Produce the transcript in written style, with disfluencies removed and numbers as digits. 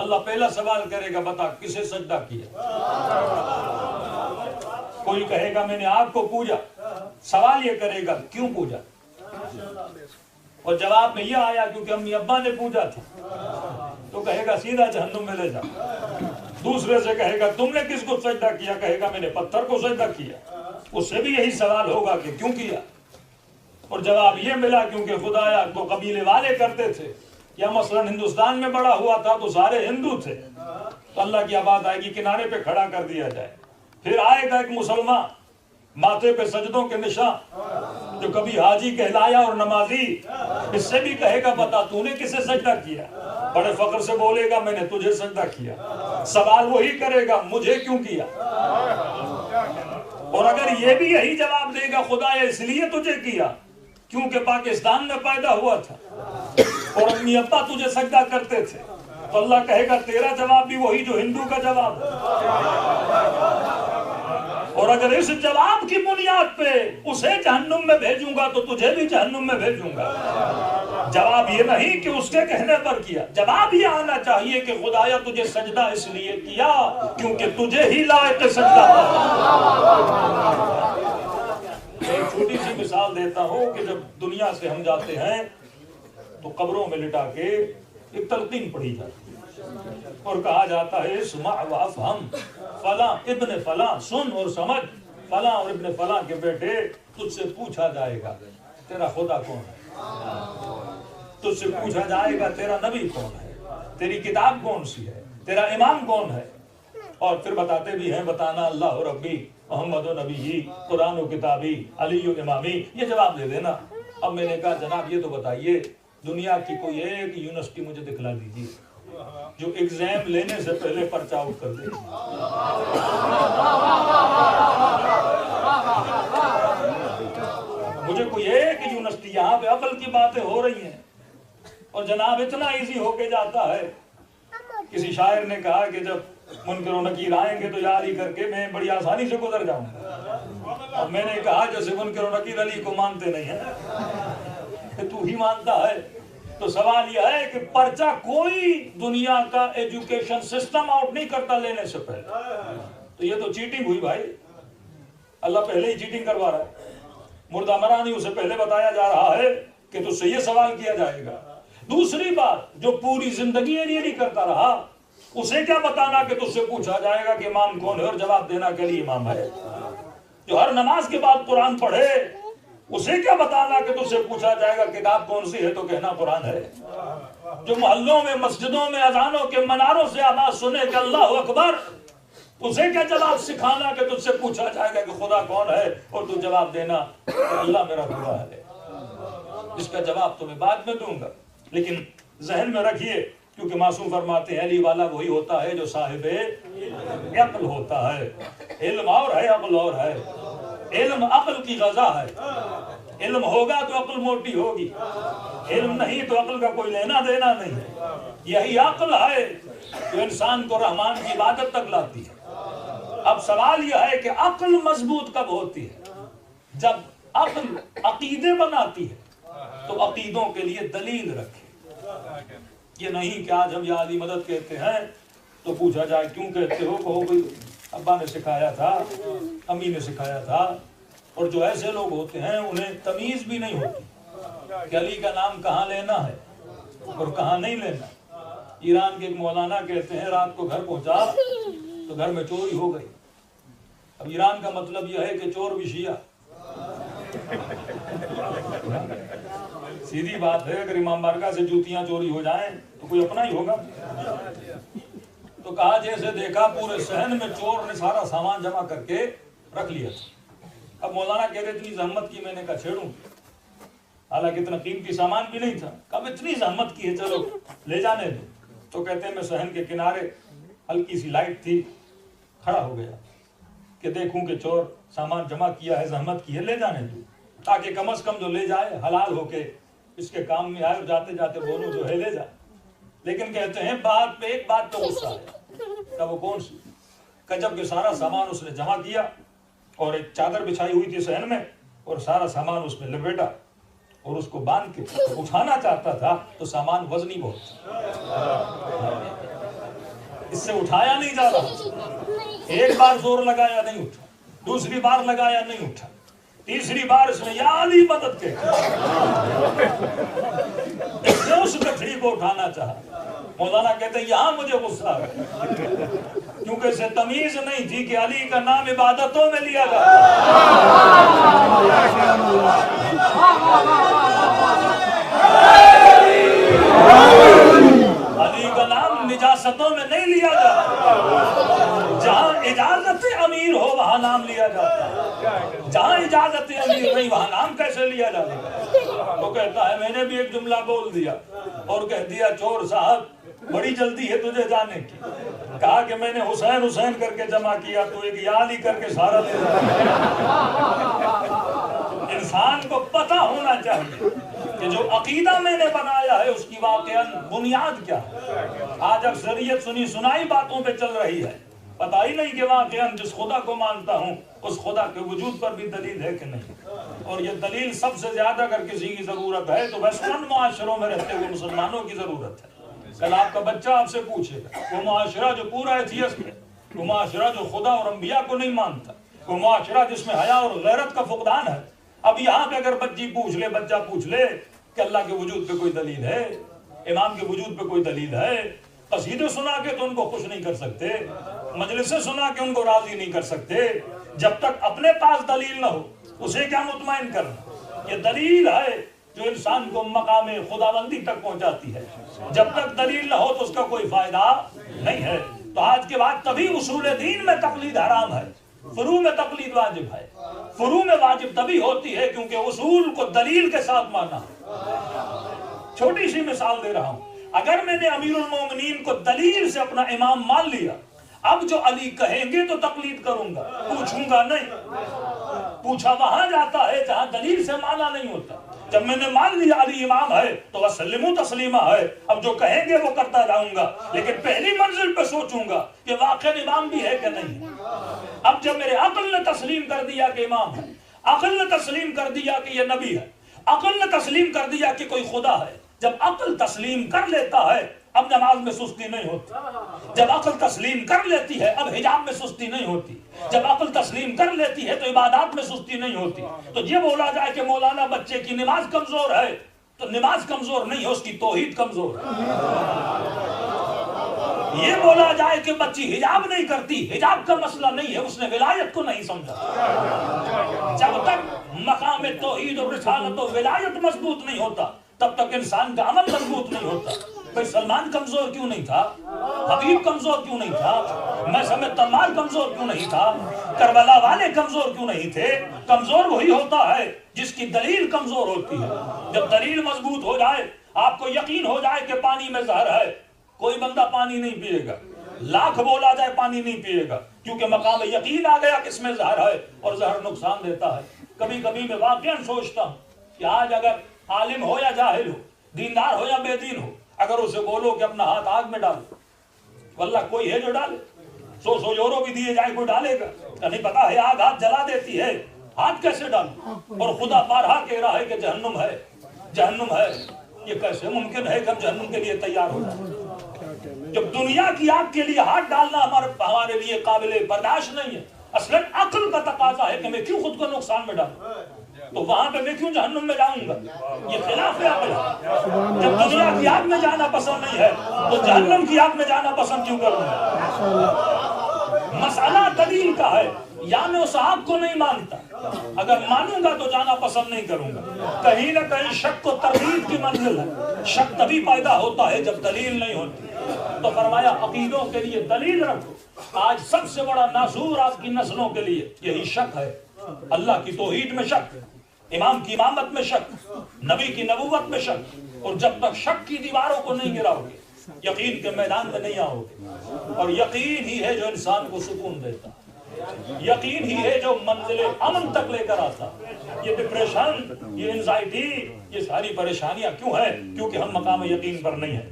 اللہ پہلا سوال کرے گا بتا کسے سجدہ کیا؟ کوئی کہے گا میں نے آپ کو پوجا، سوال یہ کرے گا کیوں پوجا؟ اور جواب میں یہ آیا کیونکہ امی ابا نے پوجا تھا، تو کہے گا سیدھا جہنم میں لے جا۔ دوسرے سے کہے گا تم نے کس کو سجدہ کیا؟ کہے گا میں نے پتھر کو سجدہ کیا۔ اس سے بھی یہی سوال ہوگا کہ کیوں کیا؟ اور جواب یہ ملا کیونکہ خدایا تو قبیلے والے کرتے تھے، یا مثلا ہندوستان میں بڑا ہوا تھا تو سارے ہندو تھے، تو اللہ کی آواز آئے گی کنارے پہ کھڑا کر دیا جائے۔ پھر آئے گا ایک مسلمان ماتھے پہ سجدوں کے نشان، جو کبھی حاجی کہلایا اور نمازی، اس سے بھی کہے گا بتا تو نے کسے سجدہ کیا؟ بڑے فخر سے بولے گا میں نے تجھے سجدہ کیا۔ سوال وہی کرے گا مجھے کیوں کیا؟ اور اگر یہ بھی یہی جواب دے گا خدایا اس لیے تجھے کیا کیونکہ پاکستان میں پیدا ہوا تھا اور امی ابا تجھے سجدہ کرتے تھے، تو اللہ کہے گا تیرا جواب بھی وہی جو ہندو کا جواب ہے۔ اور اگر اس جواب کی بنیاد پہ اسے جہنم میں بھیجوں گا تو تجھے بھی جہنم میں بھیجوں گا۔ جواب یہ نہیں کہ اس کے کہنے پر کیا، جواب یہ آنا چاہیے کہ خدایا تجھے سجدہ اس لیے کیا کیونکہ تجھے ہی لائق سجدہ تھا۔ ایک چھوٹی سی مثال دیتا ہوں کہ جب دنیا سے ہم جاتے ہیں تو قبروں میں لٹا کے ایک تلقین پڑھی جاتی ہے اور کہا جاتا ہے اسمع وافہم، فلاں ابن فلاں سن اور سمجھ، فلاں اور ابن فلاں کے بیٹے تجھ سے پوچھا جائے گا تیرا خدا کون ہے، تجھ سے پوچھا جائے گا تیرا نبی کون ہے، تیری کتاب کون سی ہے، تیرا امام کون ہے۔ اور پھر بتاتے بھی ہیں بتانا اللہ ربی محمد و نبی قرآن و کتابی علی و امامی، یہ جواب دے دینا۔ اب میں نے کہا جناب یہ تو بتائیے دنیا کی کوئی ایک یونیورسٹی مجھے دکھلا دیجیے جو ایگزام لینے سے پہلے پرچہ آؤٹ کر دے۔ مجھے کوئی ایک یونیورسٹی، یہاں پہ عقل کی باتیں ہو رہی ہیں اور جناب اتنا ایزی ہو کے جاتا ہے۔ کسی شاعر نے کہا کہ جب منکر و نکیر آئیں گے تو یا علی کر کے میں بڑی آسانی سے گزر جاؤں گا۔ اب میں نے کہا جیسے منکر و نکیر علی کو مانتے نہیں ہیں کہ تو ہی مانتا ہے، تو سوال یہ ہے کہ پرچہ کوئی دنیا کا ایجوکیشن سسٹم آؤٹ نہیں کرتا لینے سے پہلے، تو یہ تو چیٹنگ ہوئی بھائی، اللہ پہلے ہی چیٹنگ کروا رہا ہے۔ مردہ مرا نہیں، اسے پہلے بتایا جا رہا ہے کہ تجھ سے یہ سوال کیا جائے گا۔ دوسری بات، جو پوری زندگی یہ نہیں کرتا رہا اسے کیا بتانا کہ تجھ سے پوچھا جائے گا کہ امام کون ہے اور جواب دینا کہ علی امام ہے۔ جو ہر نماز کے بعد قرآن پڑھے اسے کیا بتانا کہ تجھ سے پوچھا جائے گا کتاب کون سی ہے تو کہنا قرآن ہے۔ جو محلوں میں مسجدوں میں اذانوں کے مناروں سے آواز سنے کہ اللہ اکبر، اسے کیا جواب سکھانا کہ تجھ سے پوچھا جائے گا کہ خدا کون ہے اور تو جواب دینا کہ اللہ میرا خدا ہے۔ اس کا جواب تو میں بعد میں دوں گا، لیکن ذہن میں رکھیے کیونکہ معصوم فرماتے ہیں علی والا وہی ہوتا ہے جو صاحب عقل ہوتا ہے۔ علم اور ہے عقل اور ہے، علم عقل کی غذا ہے، علم ہوگا تو عقل موٹی ہوگی، علم نہیں تو عقل کا کوئی لینا دینا نہیں ہے۔ یہی عقل ہے جو انسان کو رحمان کی عبادت تک لاتی ہے۔ اب سوال یہ ہے کہ عقل مضبوط کب ہوتی ہے؟ جب عقل عقیدے بناتی ہے تو عقیدوں کے لیے دلیل رکھے۔ یہ نہیں کہ آج ہم یا علی مدد کہتے ہیں تو پوچھا جائے کیوں کہتے ہو، کہو بھائی ابا نے سکھایا تھا، امی نے سکھایا تھا۔ اور جو ایسے لوگ ہوتے ہیں انہیں تمیز بھی نہیں ہوتی کہ علی کا نام کہاں لینا ہے اور کہاں نہیں لینا۔ ایران کے ایک مولانا کہتے ہیں رات کو گھر پہنچا تو گھر میں چوری ہو گئی۔ اب ایران کا مطلب یہ ہے کہ چور بھی شیعہ۔ سیدھی بات ہے، اگر امام بارگاہ سے جوتیاں چوری ہو جائیں تو کوئی اپنا ہی ہوگا۔ تو کہا جیسے دیکھا پورے صحن میں چور نے سارا سامان جمع کر کے رکھ لیا۔ اب مولانا کہہ رہے اتنی زحمت کی، میں نے کہا چھیڑوں، حالانکہ اتنا قیمتی سامان بھی نہیں تھا۔ کب اتنی زحمت کی ہے چلو لے جانے دو۔ تو کہتے ہیں میں صحن کے کنارے ہلکی سی لائٹ تھی، کھڑا ہو گیا کہ دیکھوں کہ چور سامان جمع کیا ہے، زحمت کی ہے، لے جانے دو تاکہ کم از کم جو لے جائے حلال ہو کے اس کے کام میں آئے اور جاتے جاتے بولوں جو ہے لے جا۔ لیکن کہتے ہیں بات پہ ایک بات تو غصہ ہے۔ وہ کون سی؟ کہ جب کہ سارا سامان اس نے جمع کیا اور ایک چادر بچھائی ہوئی تھی صحن میں اور سارا سامان اس میں لپیٹا اور اس کو باندھ کے اٹھانا چاہتا تھا تو سامان وزنی بہت، اس سے اٹھایا نہیں جا رہا. ایک بار زور لگایا نہیں اٹھا, دوسری بار لگایا نہیں اٹھا, تیسری بار اس نے یا علی مدد کے اس نے اس گٹھڑی کو اٹھانا چاہا. مولانا کہتے ہیں یہاں مجھے غصہ آ گیا, کیونکہ اسے تمیز نہیں تھی کہ علی کا نام عبادتوں میں لیا جاتا علی کا نام نجاستوں میں نہیں لیا جاتا. جہاں اجازت امیر ہو وہاں نام لیا جاتا ہے, جہاں اجازت امیر نہیں وہاں نام کیسے لیا جاتا ہے. تو کہتا ہے میں نے بھی ایک جملہ بول دیا اور کہہ دیا چور صاحب بڑی جلدی ہے تجھے جانے کی. کہا کہ میں نے حسین حسین کر کے جمع کیا, تو ایک یا علی کر کے سارا لے انسان کو پتہ ہونا چاہیے کہ جو عقیدہ میں نے بنایا ہے اس کی واقعاً بنیاد کیا ہے. آج اکثریت سنی سنائی باتوں پہ چل رہی ہے, پتہ ہی نہیں کہ واقعاً جس خدا کو مانتا ہوں اس خدا کے وجود پر بھی دلیل ہے کہ نہیں. اور یہ دلیل سب سے زیادہ اگر کسی کی ضرورت ہے تو ویسٹرن معاشروں میں رہتے ہوئے مسلمانوں کی ضرورت ہے. کل آپ کا بچہ آپ سے پوچھے گا, وہ معاشرہ جو پورا ایتھیسٹ ہے, وہ معاشرہ جو خدا اور انبیاء کو نہیں مانتا, وہ معاشرہ جس میں حیا اور غیرت کا فقدان ہے, اب یہاں پہ اگر بچہ پوچھ لے کہ اللہ کے وجود پہ کوئی دلیل ہے, امام کے وجود پہ کوئی دلیل ہے, قصیدے سنا کے تو ان کو خوش نہیں کر سکتے, مجلسیں سنا کے ان کو راضی نہیں کر سکتے. جب تک اپنے پاس دلیل نہ ہو اسے کیا مطمئن کرنا. یہ دلیل ہے جو انسان کو مقام خداوندی تک پہنچاتی ہے. جب تک دلیل نہ ہو تو اس کا کوئی فائدہ نہیں ہے. تو آج کے بعد تبھی اصول دین میں تقلید حرام ہے, فروع میں تقلید واجب ہے. فروع میں واجب تبھی ہوتی ہے کیونکہ اصول کو دلیل کے ساتھ مانا. چھوٹی سی مثال دے رہا ہوں, اگر میں نے امیر المومنین کو دلیل سے اپنا امام مان لیا, اب جو علی کہیں گے تو تقلید کروں گا, پوچھوں گا نہیں. پوچھا وہاں جاتا ہے جہاں دلیل سے مانا نہیں ہوتا. جب میں نے مان لیا علی امام ہے تو وسلموا تسلیما ہے, اب جو کہیں گے وہ کرتا جاؤں گا, لیکن پہلی منزل پہ سوچوں گا کہ واقعی امام بھی ہے کہ نہیں. اب جب میرے عقل نے تسلیم کر دیا کہ امام ہے, عقل نے تسلیم کر دیا کہ یہ نبی ہے, عقل نے تسلیم کر دیا کہ کوئی خدا ہے, جب عقل تسلیم کر لیتا ہے اب نماز میں سستی نہیں ہوتی. جب عقل تسلیم کر لیتی ہے اب حجاب میں سستی نہیں ہوتی. جب عقل تسلیم کر لیتی ہے تو عبادات میں سستی نہیں ہوتی. تو یہ بولا جائے کہ مولانا بچے کی نماز کمزور ہے, تو نماز کمزور نہیں ہے, اس کی توحید کمزور ہے. یہ بولا جائے کہ بچی حجاب نہیں کرتی, حجاب کا مسئلہ نہیں ہے, اس نے ولایت کو نہیں سمجھا. جب تک مقام توحید اور رسالت و ولایت مضبوط نہیں ہوتا تب تک انسان کا عمل مضبوط نہیں ہوتا. بھائی سلمان کمزور کیوں نہیں تھا, حبیب کمزور کیوں نہیں تھا, میں سمیت تمار کمزور کیوں نہیں تھا, کربلا والے کمزور کیوں نہیں تھے. کمزور وہی ہوتا ہے جس کی دلیل کمزور ہوتی ہے. جب دلیل مضبوط ہو جائے, آپ کو یقین ہو جائے کہ پانی میں زہر ہے, کوئی بندہ پانی نہیں پیے گا, لاکھ بولا جائے پانی نہیں پیے گا, کیونکہ مقام یقین آ گیا کہ اس میں زہر ہے اور زہر نقصان دیتا ہے. کبھی کبھی میں واقعاً سوچتا ہوں کہ آج اگر عالم ہو یا جاہل ہو, دیندار ہو یا بے دین ہو, اگر اسے بولو کہ اپنا ہاتھ آگ میں ڈالو, واللہ کوئی ہے جو ڈالے؟ 100 یورو بھی دیے جائے کوئی ڈالے گا؟ نہیں پتا ہے آگ ہاتھ جلا دیتی ہے, ہاتھ کیسے ڈالو؟ اور خدا بارہا کہہ رہا ہے کہ جہنم ہے, جہنم ہے. یہ کیسے ممکن ہے کہ ہم جہنم کے لیے تیار ہو جائیں جب دنیا کی آگ کے لیے ہاتھ ڈالنا ہمارے لیے قابل برداشت نہیں ہے. اصلاً عقل کا تقاضا ہے کہ میں کیوں خود کو نقصان میں ڈالوں, تو وہاں پہ میں کیوں جہنم میں جاؤں گا؟ یہ خلاف عقل ہے. جب دنیا کی آگ میں جانا پسند نہیں ہے تو جہنم کی آگ میں جانا پسند کیوں کروں گا؟ مسئلہ دلیل کا ہے, یا میں اس آگ کو نہیں مانتا, اگر مانوں گا تو جانا پسند نہیں کروں گا. کہیں نہ کہیں شک کو تردید کی منزل ہے. شک تبھی پیدا ہوتا ہے جب دلیل نہیں ہوتی. تو فرمایا عقیدوں کے لیے دلیل رکھو. آج سب سے بڑا ناسور آپ کی نسلوں کے لیے یہی شک ہے. اللہ کی توحید میں شک, امام کی امامت میں شک, نبی کی نبوت میں شک. اور جب تک شک کی دیواروں کو نہیں گراؤ گے یقین کے میدان میں نہیں آؤ گے. اور یقین ہی ہے جو انسان کو سکون دیتا, یقین ہی ہے جو منزل امن تک لے کر آتا. یہ ڈپریشن, یہ انزائٹی, یہ ساری پریشانیاں کیوں ہے؟ کیونکہ ہم مقام یقین پر نہیں ہیں.